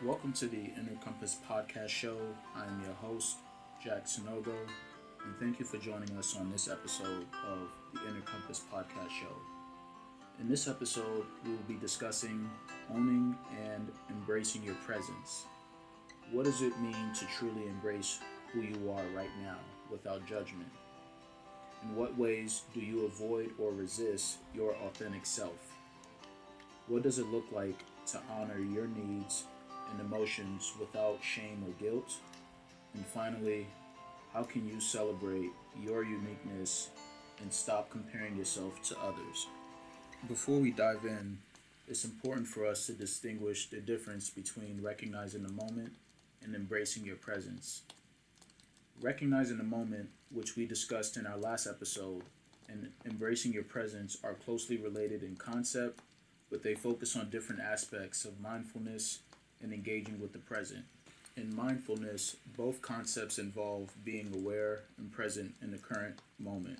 Welcome to the Inner Compass podcast show. I am your host, Jack Sonogo, and thank you for joining us on this episode of the Inner Compass podcast show. In this episode, we will be discussing owning and embracing your presence. What does it mean to truly embrace who you are right now without judgment? In what ways do you avoid or resist your authentic self? What does it look like to honor your needs and emotions without shame or guilt? And finally, how can you celebrate your uniqueness and stop comparing yourself to others? Before we dive in, it's important for us to distinguish the difference between recognizing the moment and embracing your presence. Recognizing the moment, which we discussed in our last episode, and embracing your presence are closely related in concept, but they focus on different aspects of mindfulness and engaging with the present. In mindfulness, both concepts involve being aware and present in the current moment.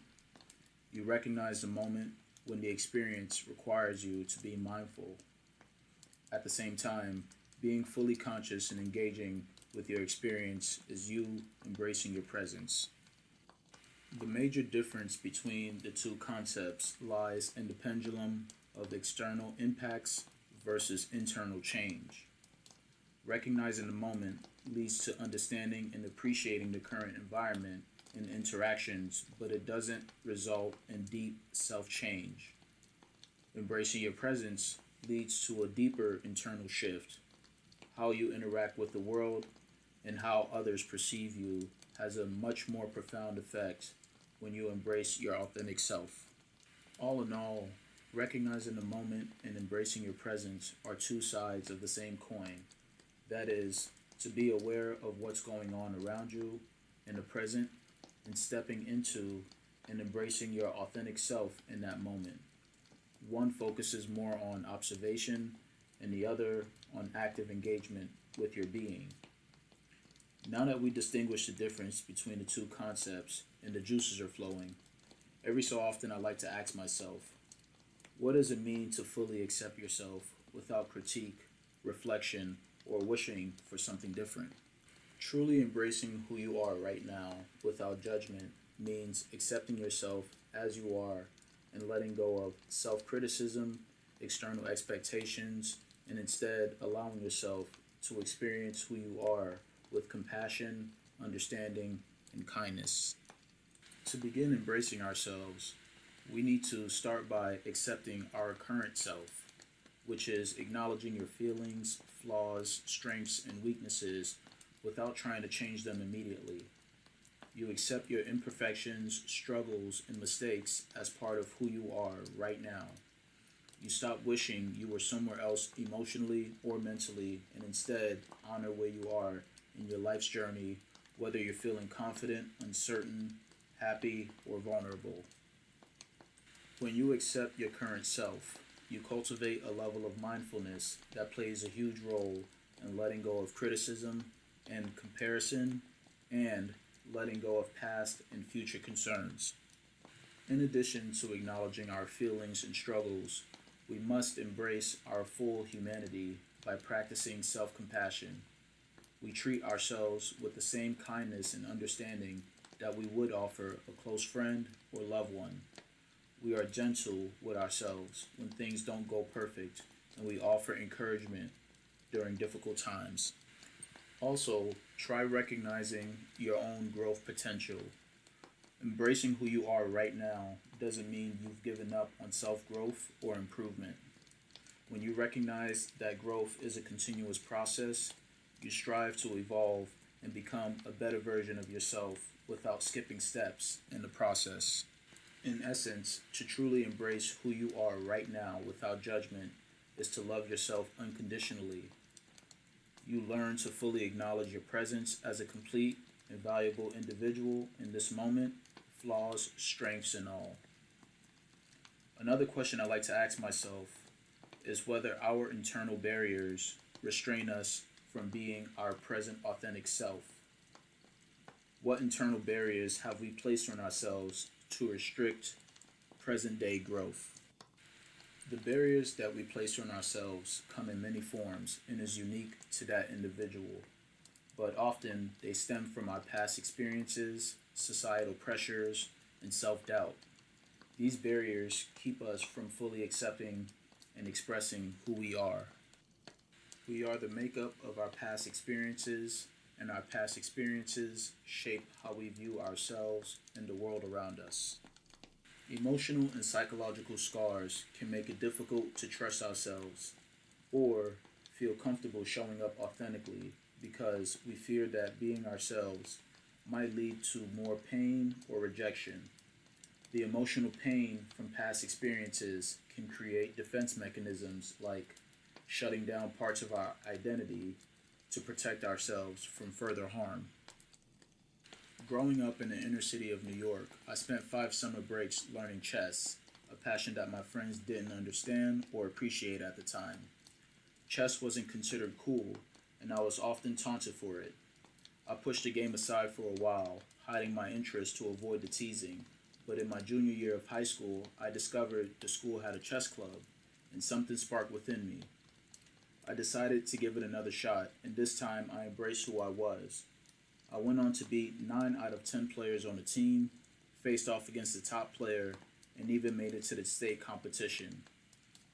You recognize the moment when the experience requires you to be mindful. At the same time, being fully conscious and engaging with your experience is you embracing your presence. The major difference between the two concepts lies in the pendulum of external impacts versus internal change. Recognizing the moment leads to understanding and appreciating the current environment and interactions, but it doesn't result in deep self-change. Embracing your presence leads to a deeper internal shift. How you interact with the world and how others perceive you has a much more profound effect when you embrace your authentic self. All in all, recognizing the moment and embracing your presence are two sides of the same coin. That is, to be aware of what's going on around you in the present and stepping into and embracing your authentic self in that moment. One focuses more on observation and the other on active engagement with your being. Now that we distinguish the difference between the two concepts and the juices are flowing, every so often I like to ask myself, what does it mean to fully accept yourself without critique, reflection, or wishing for something different? Truly embracing who you are right now without judgment means accepting yourself as you are and letting go of self-criticism, external expectations, and instead allowing yourself to experience who you are with compassion, understanding, and kindness. To begin embracing ourselves, we need to start by accepting our current self, which is acknowledging your feelings, flaws, strengths, and weaknesses without trying to change them immediately. You accept your imperfections, struggles, and mistakes as part of who you are right now. You stop wishing you were somewhere else emotionally or mentally and instead honor where you are in your life's journey, whether you're feeling confident, uncertain, happy, or vulnerable. When you accept your current self, you cultivate a level of mindfulness that plays a huge role in letting go of criticism and comparison and letting go of past and future concerns. In addition to acknowledging our feelings and struggles, we must embrace our full humanity by practicing self-compassion. We treat ourselves with the same kindness and understanding that we would offer a close friend or loved one. We are gentle with ourselves when things don't go perfect, and we offer encouragement during difficult times. Also, try recognizing your own growth potential. Embracing who you are right now doesn't mean you've given up on self-growth or improvement. When you recognize that growth is a continuous process, you strive to evolve and become a better version of yourself without skipping steps in the process. In essence, to truly embrace who you are right now without judgment is to love yourself unconditionally. You learn to fully acknowledge your presence as a complete and valuable individual in this moment, flaws, strengths, and all. Another question I like to ask myself is whether our internal barriers restrain us from being our present authentic self. What internal barriers have we placed on ourselves to restrict present day growth? The barriers that we place on ourselves come in many forms and is unique to that individual, but often they stem from our past experiences, societal pressures, and self doubt. These barriers keep us from fully accepting and expressing who we are. We are the makeup of our past experiences, and our past experiences shape how we view ourselves and the world around us. Emotional and psychological scars can make it difficult to trust ourselves or feel comfortable showing up authentically because we fear that being ourselves might lead to more pain or rejection. The emotional pain from past experiences can create defense mechanisms like shutting down parts of our identity to protect ourselves from further harm. Growing up in the inner city of New York, I spent 5 summer breaks learning chess, a passion that my friends didn't understand or appreciate at the time. Chess wasn't considered cool, and I was often taunted for it. I pushed the game aside for a while, hiding my interest to avoid the teasing, but in my junior year of high school, I discovered the school had a chess club, and something sparked within me. I decided to give it another shot, and this time I embraced who I was. I went on to beat 9 out of 10 players on the team, faced off against the top player, and even made it to the state competition.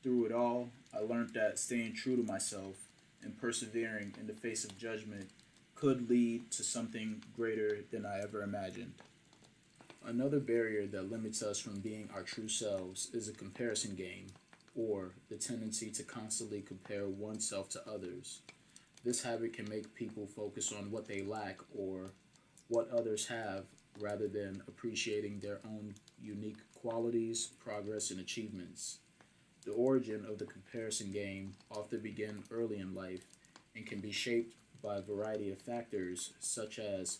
Through it all, I learned that staying true to myself and persevering in the face of judgment could lead to something greater than I ever imagined. Another barrier that limits us from being our true selves is a comparison game, or the tendency to constantly compare oneself to others. This habit can make people focus on what they lack or what others have rather than appreciating their own unique qualities, progress, and achievements. The origin of the comparison game often begins early in life and can be shaped by a variety of factors such as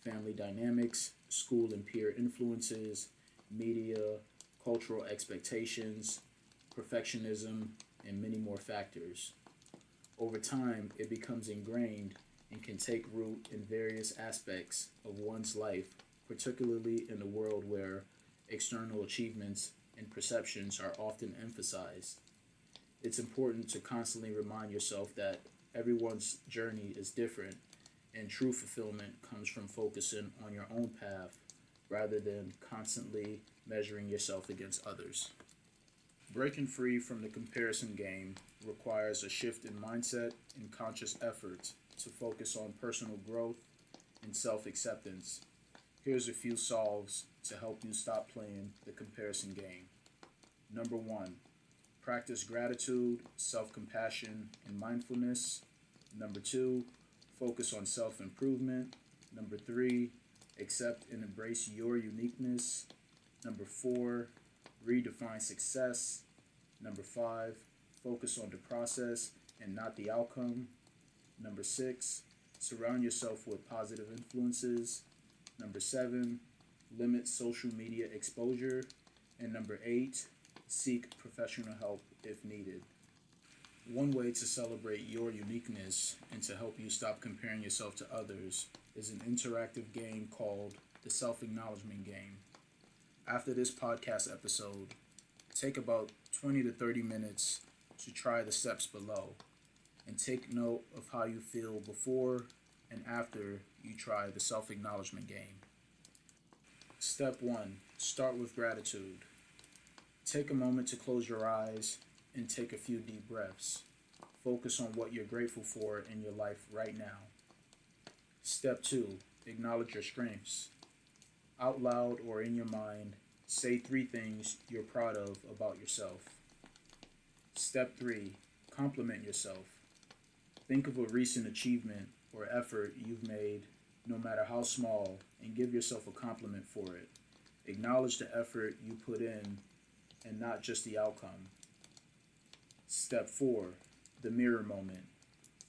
family dynamics, school and peer influences, media, cultural expectations, perfectionism, and many more factors. Over time, it becomes ingrained and can take root in various aspects of one's life, particularly in a world where external achievements and perceptions are often emphasized. It's important to constantly remind yourself that everyone's journey is different, and true fulfillment comes from focusing on your own path rather than constantly measuring yourself against others. Breaking free from the comparison game requires a shift in mindset and conscious effort to focus on personal growth and self acceptance. Here's a few solves to help you stop playing the comparison game. Number one, practice gratitude, self compassion, and mindfulness. Number two, focus on self improvement. Number three, accept and embrace your uniqueness. Number four, redefine success. Number five, focus on the process and not the outcome. Number six, surround yourself with positive influences. Number seven, limit social media exposure. And number eight, seek professional help if needed. One way to celebrate your uniqueness and to help you stop comparing yourself to others is an interactive game called the Self-Acknowledgment Game. After this podcast episode, take about 20 to 30 minutes to try the steps below and take note of how you feel before and after you try the self-acknowledgement game. Step 1. Start with gratitude. Take a moment to close your eyes and take a few deep breaths. Focus on what you're grateful for in your life right now. Step 2. Acknowledge your strengths. Out loud or in your mind, say 3 things you're proud of about yourself. Step 3. Compliment yourself. Think of a recent achievement or effort you've made, no matter how small, and give yourself a compliment for it. Acknowledge the effort you put in and not just the outcome. Step 4. The mirror moment.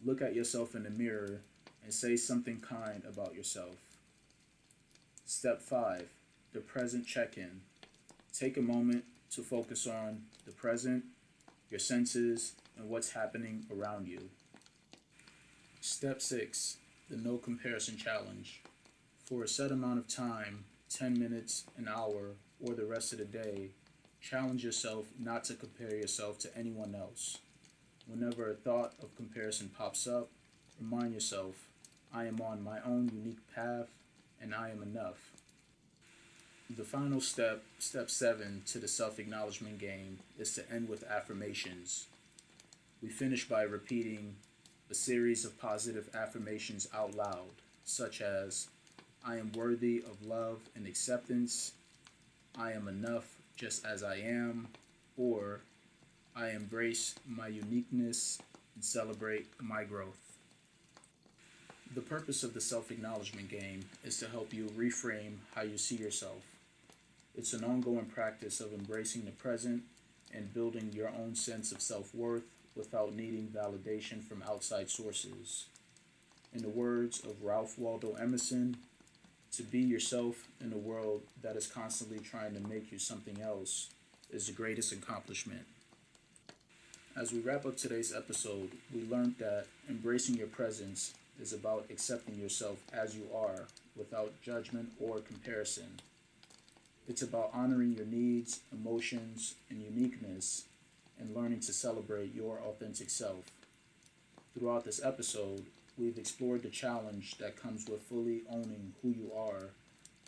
Look at yourself in the mirror and say something kind about yourself. Step 5. The present check-in. Take a moment to focus on the present, your senses, and what's happening around you. Step 6. The no comparison challenge. For a set amount of time, 10 minutes, an hour, or the rest of the day, Challenge yourself not to compare yourself to anyone else. Whenever a thought of comparison pops up, remind yourself, I am on my own unique path and I am enough. The final step, step 7 to the self acknowledgement game, is to end with affirmations. We finish by repeating a series of positive affirmations out loud, such as, I am worthy of love and acceptance, I am enough just as I am, or I embrace my uniqueness and celebrate my growth. The purpose of the self acknowledgement game is to help you reframe how you see yourself. It's an ongoing practice of embracing the present and building your own sense of self worth without needing validation from outside sources. In the words of Ralph Waldo Emerson, to be yourself in a world that is constantly trying to make you something else is the greatest accomplishment. As we wrap up today's episode, we learned that embracing your presence is about accepting yourself as you are without judgment or comparison. It's about honoring your needs, emotions, and uniqueness and learning to celebrate your authentic self. Throughout this episode, we've explored the challenge that comes with fully owning who you are,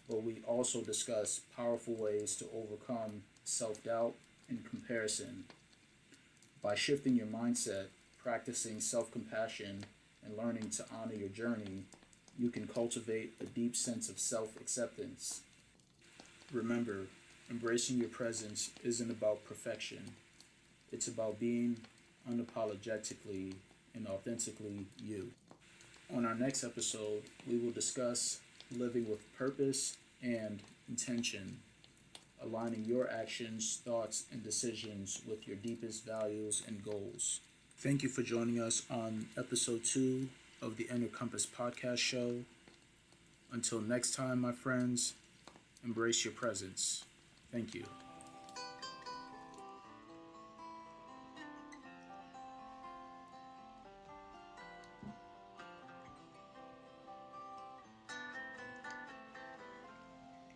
but we also discuss powerful ways to overcome self-doubt and comparison. By shifting your mindset, practicing self-compassion, and learning to honor your journey, you can cultivate a deep sense of self-acceptance. Remember, embracing your presence isn't about perfection. It's about being unapologetically and authentically you. On our next episode, we will discuss living with purpose and intention, aligning your actions, thoughts, and decisions with your deepest values and goals. Thank you for joining us on episode 2 of the Inner Compass podcast show. Until next time, my friends, embrace your presence. Thank you.